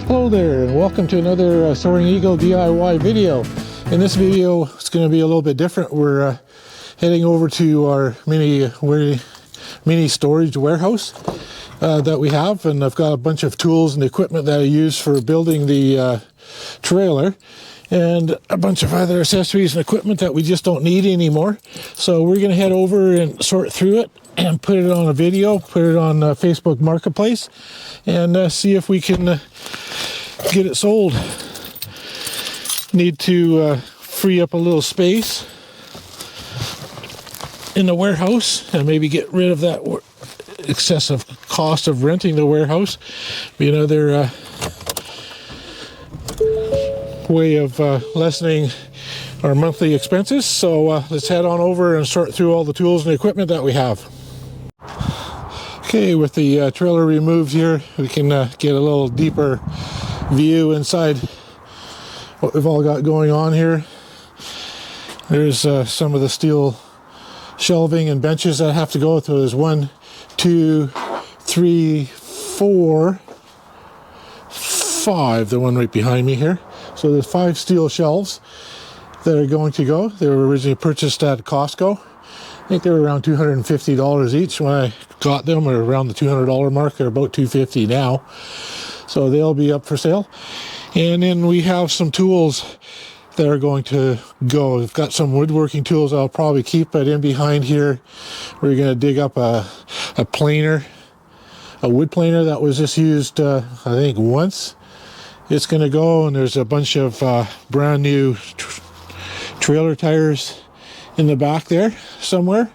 Hello there, and welcome to another Soaring Eagle DIY video. In this video, it's going to be a little bit different. We're heading over to our mini storage warehouse that we have, and I've got a bunch of tools and equipment that I use for building the trailer, and a bunch of other accessories and equipment that we just don't need anymore. So we're going to head over and sort through it and put it on a video, put it on Facebook Marketplace, and see if we can get it sold. Need to free up a little space in the warehouse and maybe get rid of that excessive cost of renting the warehouse. Be another way of lessening our monthly expenses. So let's head on over and sort through all the tools and equipment that we have. Okay, with the trailer removed here, we can get a little deeper view inside what we've all got going on here. There's some of the steel shelving and benches that have to go. So there's 1, 2, 3, 4, 5, the one right behind me here. So there's 5 steel shelves that are going to go. They were originally purchased at Costco. I think they were around $250 each when I got them, or around the $200 mark. They're about $250 now. So they'll be up for sale. And then we have some tools that are going to go. We've got some woodworking tools I'll probably keep, but in behind here, we're going to dig up a planer, a wood planer that was just used, I think, once. It's going to go, and there's a bunch of brand new trailer tires in the back there somewhere,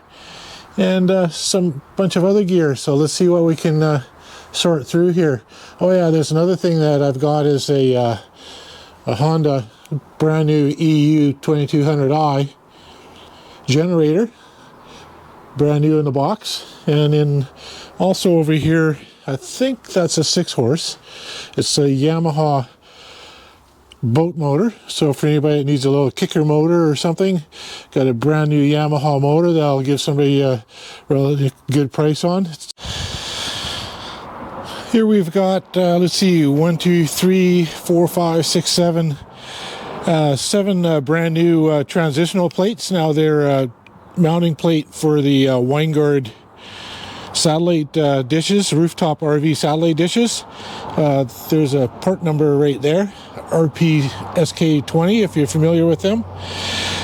and some bunch of other gear. So let's see what we can sort through here. Oh yeah, there's another thing that I've got is a Honda brand new EU 2200i generator, brand new in the box. And then also over here, I think that's a 6-horse. It's a Yamaha boat motor. So for anybody that needs a little kicker motor or something, got a brand new Yamaha motor that I'll give somebody a relatively good price on. Here we've got, let's see, 1, 2, 3, 4, 5, 6, 7, 7 brand new transitional plates. Now they're mounting plate for the Winegard satellite dishes, rooftop RV satellite dishes. There's a part number right there, RPSK20, if you're familiar with them.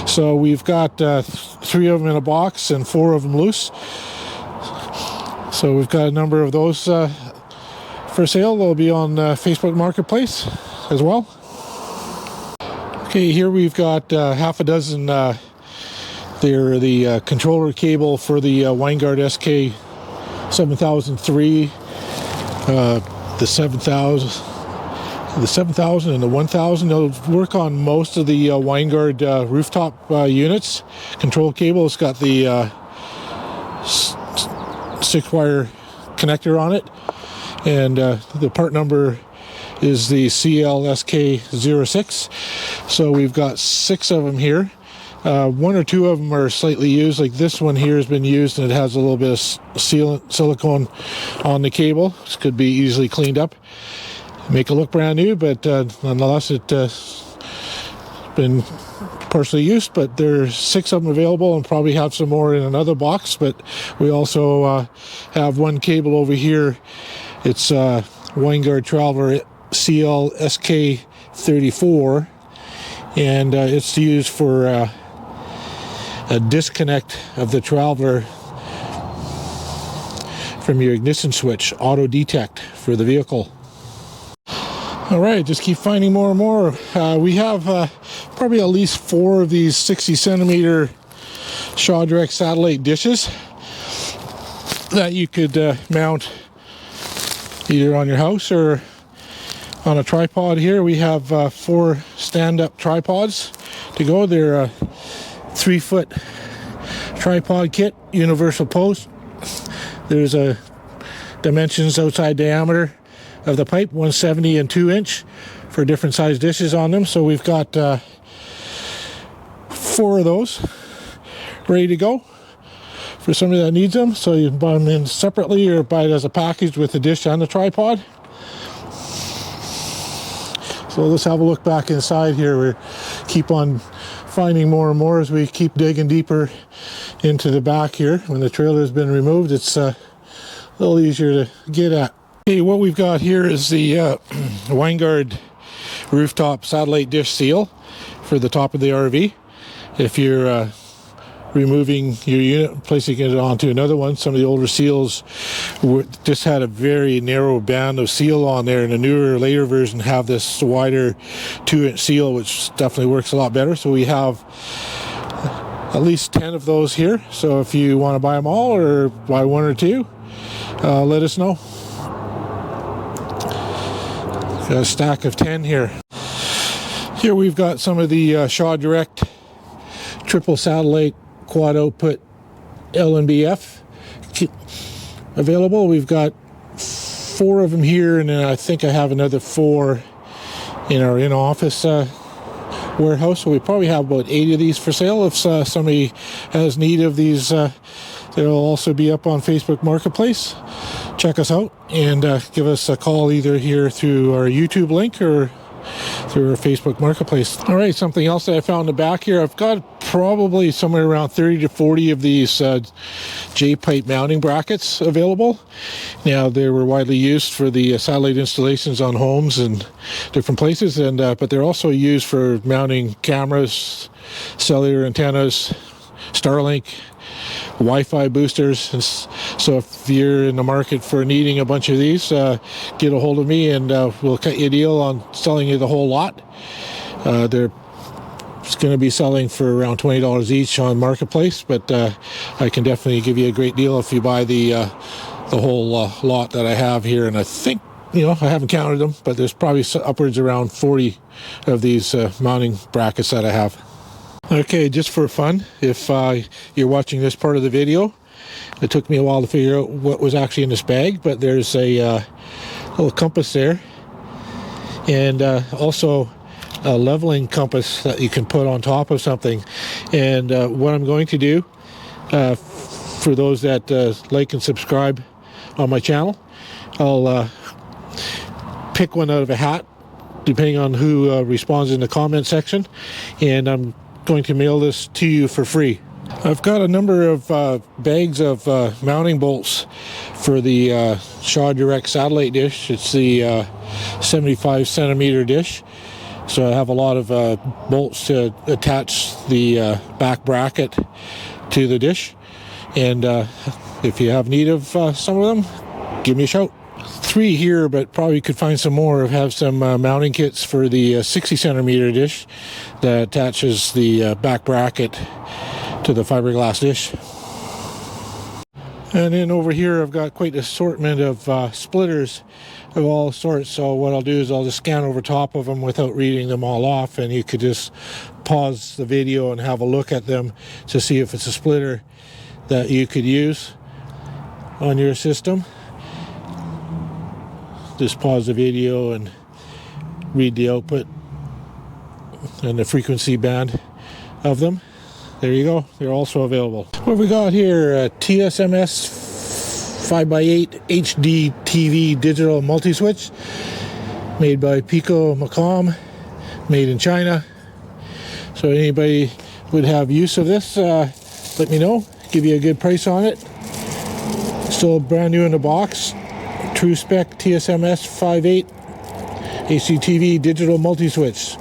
So we've got 3 of them in a box and 4 of them loose. So we've got a number of those for sale. They'll be on Facebook Marketplace as well. Okay, here we've got half a dozen. They're the controller cable for the Winegard SK 7003, the 7000 and the 1000. They'll work on most of the Winegard rooftop units. Control cable, it's got the 6-wire connector on it, and the part number is the CLSK06. So we've got 6 of them here. 1 or 2 of them are slightly used, like this one here has been used, and it has a little bit of silicone on the cable. This could be easily cleaned up, make it look brand new, but nonetheless it's been partially used. But there's 6 of them available, and probably have some more in another box. But we also have one cable over here. It's Winegard Traveler CLSK34, and it's used for a disconnect of the Traveler from your ignition switch, auto detect for the vehicle. All right, just keep finding more and more. We have probably at least 4 of these 60 centimeter Shaw Direct satellite dishes that you could mount either on your house or on a tripod. Here we have 4 stand-up tripods to go. They're a 3-foot tripod kit, universal post. There's a dimensions outside diameter of the pipe, 170 and 2-inch for different size dishes on them. So we've got 4 of those ready to go for somebody that needs them. So you can buy them in separately or buy it as a package with the dish and the tripod. So let's have a look back inside here. We keep on finding more and more as we keep digging deeper into the back here. When the trailer has been removed, it's a little easier to get at. Okay, what we've got here is the WineGard rooftop satellite dish seal for the top of the RV. If you're removing your unit, placing it onto another one, some of the older seals just had a very narrow band of seal on there, and the newer, later version have this wider 2-inch seal, which definitely works a lot better. So we have at least 10 of those here. So if you want to buy them all or buy one or two, let us know. Got a stack of 10 here. Here we've got some of the Shaw Direct triple satellite quad output L&BF available. We've got 4 of them here, and then I think I have another 4 in our in-office warehouse. So we probably have about 8 of these for sale. If somebody has need of these, they'll also be up on Facebook Marketplace. Check us out and give us a call either here through our YouTube link or through our Facebook Marketplace. All right, something else that I found in the back here. I've got probably somewhere around 30 to 40 of these J-pipe mounting brackets available. Now, they were widely used for the satellite installations on homes and different places, and but they're also used for mounting cameras, cellular antennas, Starlink, Wi-Fi boosters. And so if you're in the market for needing a bunch of these, get a hold of me and we'll cut you a deal on selling you the whole lot. They're going to be selling for around $20 each on Marketplace, but I can definitely give you a great deal if you buy the whole lot that I have here. And I think, I haven't counted them, but there's probably upwards around 40 of these mounting brackets that I have. Okay, just for fun, if you're watching this part of the video, it took me a while to figure out what was actually in this bag, but there's a little compass there, and also a leveling compass that you can put on top of something. And what I'm going to do, for those that like and subscribe on my channel, I'll pick one out of a hat, depending on who responds in the comment section, and I'm going to mail this to you for free. I've got a number of bags of mounting bolts for the Shaw Direct satellite dish. It's the 75 centimeter dish, so I have a lot of bolts to attach the back bracket to the dish, and if you have need of some of them, give me a shout. 3 here, but probably could find some more. I have some mounting kits for the 60 centimeter dish that attaches the back bracket to the fiberglass dish. And then over here I've got quite an assortment of splitters of all sorts. So what I'll do is I'll just scan over top of them without reading them all off, and you could just pause the video and have a look at them to see if it's a splitter that you could use on your system. Just pause the video and read the output and the frequency band of them. There you go. They're also available. What have we got here? TSMS 5x8 HD TV digital multi-switch, made by Pico Macom, made in China. So anybody would have use of this, let me know. Give you a good price on it. Still brand new in the box. True spec TSMS 5.8 HDTV digital multi-switch,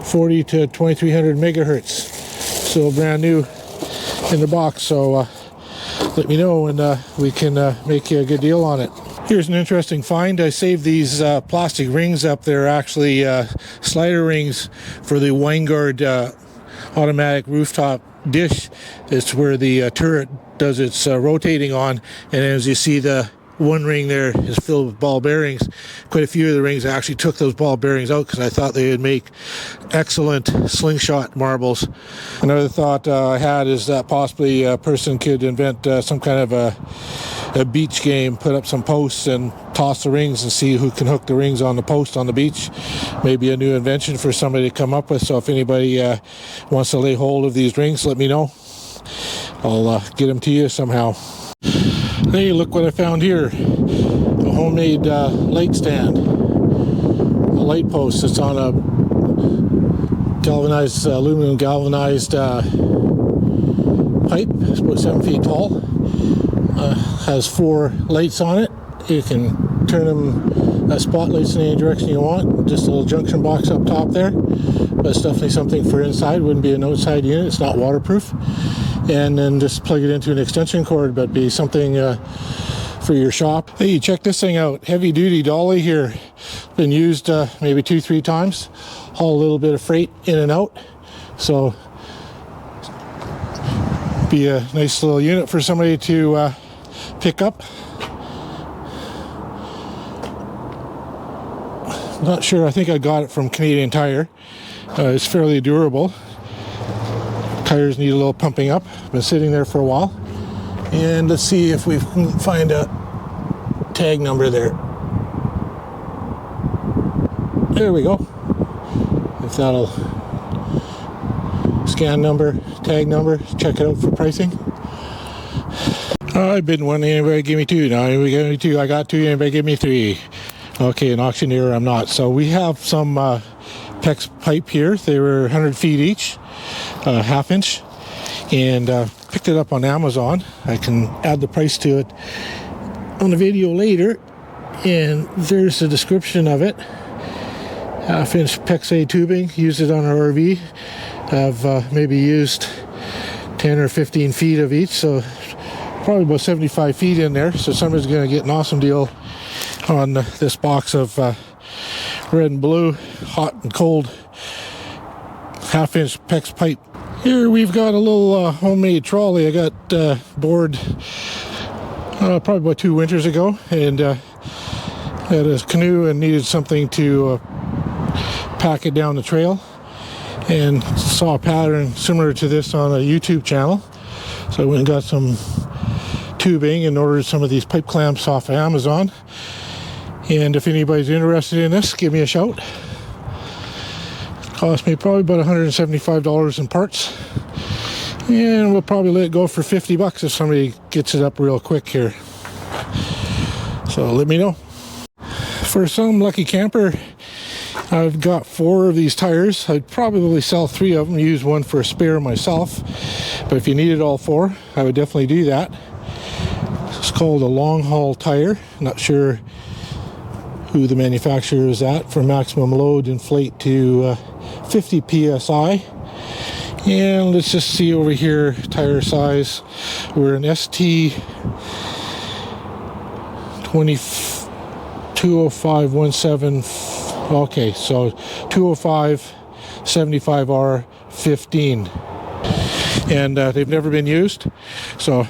40 to 2300 megahertz. Still brand new in the box, so let me know and we can make you a good deal on it. Here's an interesting find. I saved these plastic rings up. They're actually slider rings for the WineGard automatic rooftop dish. It's where the turret does its rotating on, and as you see, the one ring there is filled with ball bearings. Quite a few of the rings, I actually took those ball bearings out because I thought they would make excellent slingshot marbles. Another thought I had is that possibly a person could invent some kind of a beach game, put up some posts and toss the rings and see who can hook the rings on the post on the beach. Maybe a new invention for somebody to come up with. So if anybody wants to lay hold of these rings, let me know. I'll get them to you somehow. Hey, look what I found here. A homemade light stand. light post. It's on a galvanized, aluminum galvanized pipe. It's about 7 feet tall. Has 4 lights on it. You can turn them spotlights in any direction you want. Just a little junction box up top there. But it's definitely something for inside. Wouldn't be an outside unit. It's not waterproof. And then just plug it into an extension cord, but be something for your shop. Hey, check this thing out. Heavy duty dolly here. Been used maybe 2-3 times. Haul a little bit of freight in and out. So be a nice little unit for somebody to pick up. Not sure, I think I got it from Canadian Tire. It's fairly durable. Tires need a little pumping up. Been sitting there for a while. And let's see if we can find a tag number there. There we go. If that'll scan number, tag number, check it out for pricing. I've been one, anybody give me 2. Now anybody give me 2. I got 2, anybody give me 3. Okay, an auctioneer I'm not. So we have some PEX pipe here. They were 100 feet each, half-inch, and picked it up on Amazon. I can add the price to it on the video later, and there's a description of it. Half-inch PEX A tubing, used it on our RV. I've maybe used 10 or 15 feet of each, so probably about 75 feet in there. So somebody's going to get an awesome deal on this box of red and blue, hot and cold, half-inch PEX pipe. Here we've got a little homemade trolley I got bored probably about 2 winters ago, and had a canoe and needed something to pack it down the trail, and saw a pattern similar to this on a YouTube channel. So I went and got some tubing and ordered some of these pipe clamps off of Amazon. And if anybody's interested in this, give me a shout. Cost me probably about $175 in parts, and we'll probably let it go for $50 if somebody gets it up real quick here. So let me know. For some lucky camper, I've got 4 of these tires. I'd probably sell 3 of them, use 1 for a spare myself, but if you needed all 4, I would definitely do that. It's called a long haul tire. Not sure who the manufacturer is at. For maximum load, inflate to 50 psi. And let's just see over here, tire size. We're an ST 20517. Okay, so 205 75R 15. And they've never been used, so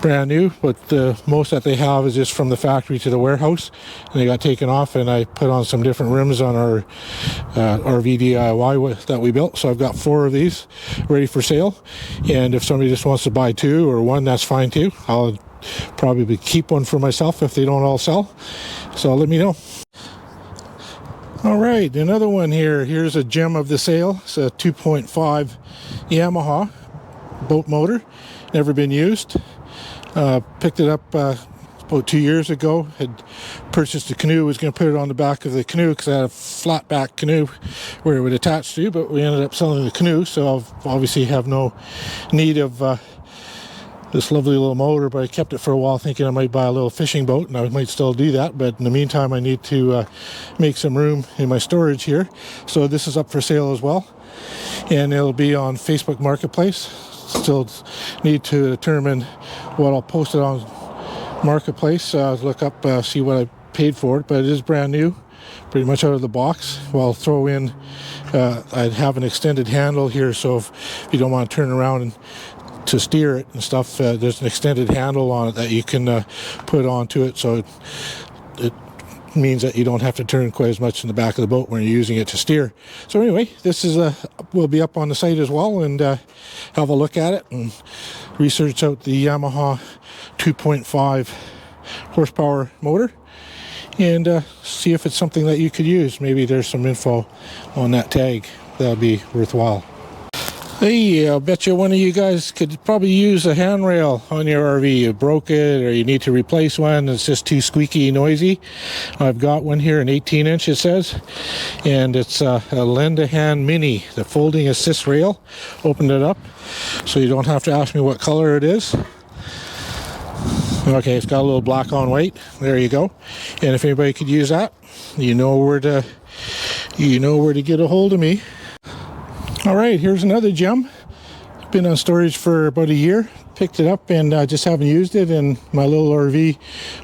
brand new, but the most that they have is just from the factory to the warehouse, and they got taken off, and I put on some different rims on our RV DIY that we built. So I've got 4 of these ready for sale, and if somebody just wants to buy 2 or 1, that's fine too. I'll probably keep 1 for myself if they don't all sell, so let me know. All right, another one here. Here's a gem of the sale. It's a 2.5 Yamaha boat motor, never been used. Picked it up about 2 years ago. Had purchased a canoe, was going to put it on the back of the canoe because I had a flat back canoe where it would attach to, but we ended up selling the canoe, so I'll obviously have no need of this lovely little motor, but I kept it for a while thinking I might buy a little fishing boat, and I might still do that, but in the meantime I need to make some room in my storage here. So this is up for sale as well, and it'll be on Facebook Marketplace. Still need to determine what I'll post it on Marketplace. Look up, see what I paid for it, but it is brand new, pretty much out of the box. Well, I'll throw in, I'd have an extended handle here, so if you don't want to turn around and to steer it and stuff, there's an extended handle on it that you can put onto it, so it means that you don't have to turn quite as much in the back of the boat when you're using it to steer. So anyway, this is will be up on the site as well, and have a look at it and research out the Yamaha 2.5 horsepower motor, and see if it's something that you could use. Maybe there's some info on that tag that'll be worthwhile. Hey, I'll bet you one of you guys could probably use a handrail on your RV. You broke it or you need to replace one. It's just too squeaky noisy. I've got one here, an 18-inch it says, and it's a lend-a-hand mini, the folding assist rail. Opened it up so you don't have to ask me what color it is. Okay, it's got a little black on white. There you go. And if anybody could use that, you know where to get a hold of me. All right, here's another gem. Been on storage for about a year. Picked it up and just haven't used it in my little RV.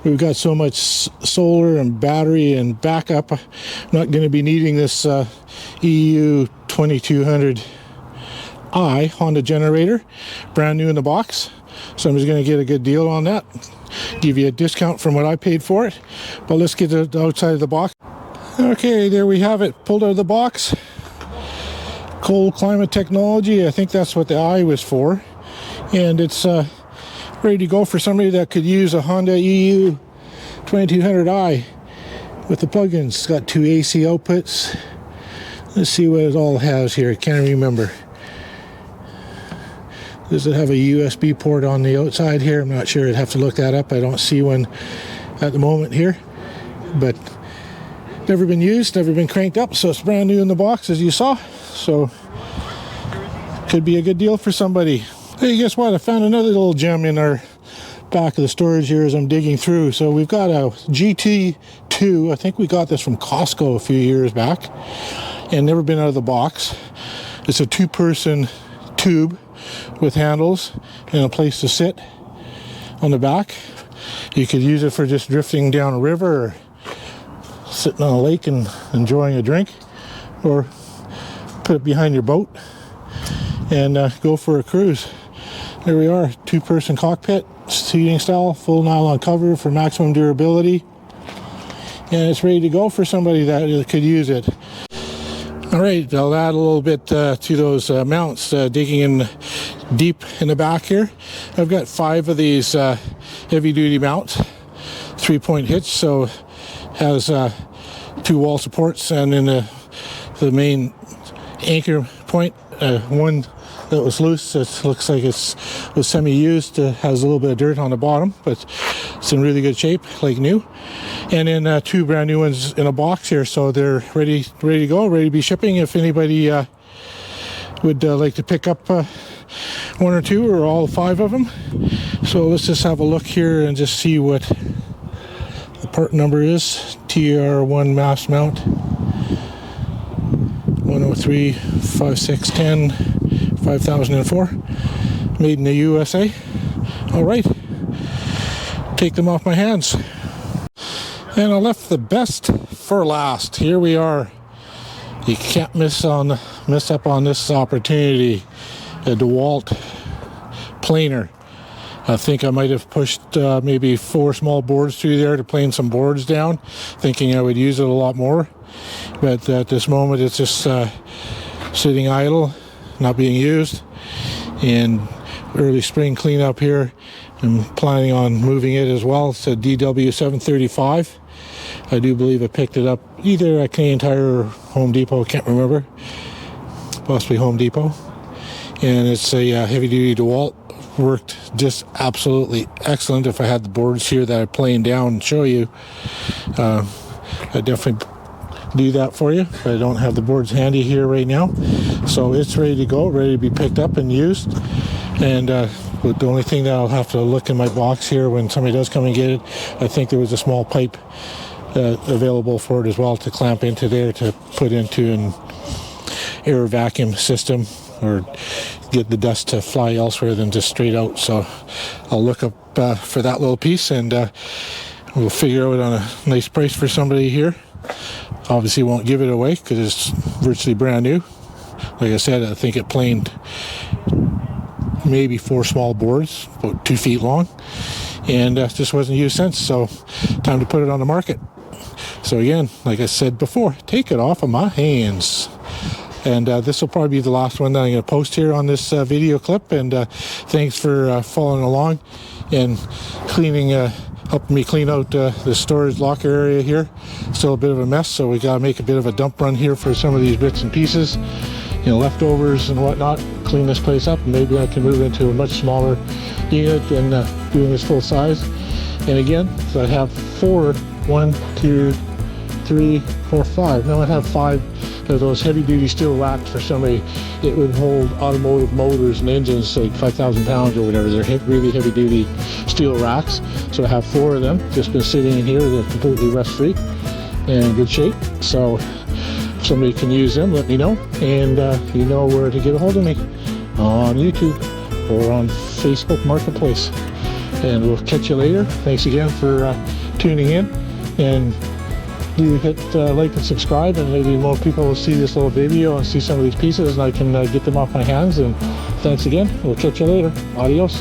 We've got so much solar and battery and backup. I'm not going to be needing this EU 2200i Honda generator. Brand new in the box. So I'm just going to get a good deal on that. Give you a discount from what I paid for it. But let's get it outside of the box. Okay, there we have it. Pulled out of the box. Cold climate technology, I think that's what the I was for, and it's ready to go for somebody that could use a Honda EU 2200i with the plugins. It's got 2 AC outputs. Let's see what it all has here. I can't remember. Does it have a USB port on the outside here? I'm not sure. I'd have to look that up. I don't see one at the moment here, but never been used, never been cranked up, so it's brand new in the box as you saw. So could be a good deal for somebody. Hey, guess what? I found another little gem in our back of the storage here as I'm digging through. So we've got a GT2. I think we got this from Costco a few years back and never been out of the box. It's a 2-person tube with handles and a place to sit on the back. You could use it for just drifting down a river or sitting on a lake and enjoying a drink, or put it behind your boat and go for a cruise. There we are, 2-person cockpit, seating style, full nylon cover for maximum durability, and it's ready to go for somebody that could use it. All right, I'll add a little bit to those mounts, digging in deep in the back here. I've got 5 of these heavy-duty mounts, 3-point hitch, so has 2 wall supports, and in the main anchor point, one that was loose. It looks like it was semi-used. Has a little bit of dirt on the bottom, but it's in really good shape, like new. And then 2 brand new ones in a box here, so they're ready to go, ready to be shipping. If anybody would like to pick up 1 or 2 or all 5 of them. So let's just have a look here and just see what the part number is. TR1 mast mount 103 5610 5004, made in the USA. All right, take them off my hands. And I left the best for last. Here we are. You can't miss up on this opportunity. A DeWalt planer. I think I might have pushed maybe 4 small boards through there to plane some boards down, thinking I would use it a lot more. But at this moment, it's just sitting idle, not being used. And early spring cleanup here, I'm planning on moving it as well. It's a DW735. I do believe I picked it up either at Canadian Tire or Home Depot, I can't remember. Possibly Home Depot. And it's a heavy-duty DeWalt. Worked just absolutely excellent. If I had the boards here that I plane down and show you, I'd definitely do that for you. But I don't have the boards handy here right now. So it's ready to go, ready to be picked up and used. And the only thing that I'll have to look in my box here when somebody does come and get it, I think there was a small pipe available for it as well to clamp into there to put into an air vacuum system or get the dust to fly elsewhere than just straight out. So I'll look up for that little piece, and we'll figure out on a nice price for somebody here. Obviously won't give it away because it's virtually brand new. Like I said, I think it planed maybe 4 small boards, about 2 feet long, and just wasn't used since. So time to put it on the market. So again, like I said before, take it off of my hands. And this will probably be the last one that I'm going to post here on this video clip. And thanks for following along and helping me clean out the storage locker area here. Still a bit of a mess, so we got to make a bit of a dump run here for some of these bits and pieces. you know, leftovers and whatnot, clean this place up, and maybe I can move into a much smaller unit than doing this full size. And again, so I have 1, 2, 3, 4, 5. Now I have 5 of those heavy duty steel racks for somebody. It would hold automotive motors and engines, like 5,000 pounds or whatever. They're really heavy duty steel racks. So I have 4 of them, just been sitting in here. They're completely rust free and in good shape. So if somebody can use them, let me know. And you know where to get a hold of me, on YouTube or on Facebook Marketplace. And we'll catch you later. Thanks again for tuning in, and do hit like and subscribe, and maybe more people will see this little video and see some of these pieces, and I can get them off my hands. And thanks again. We'll catch you later. Adios.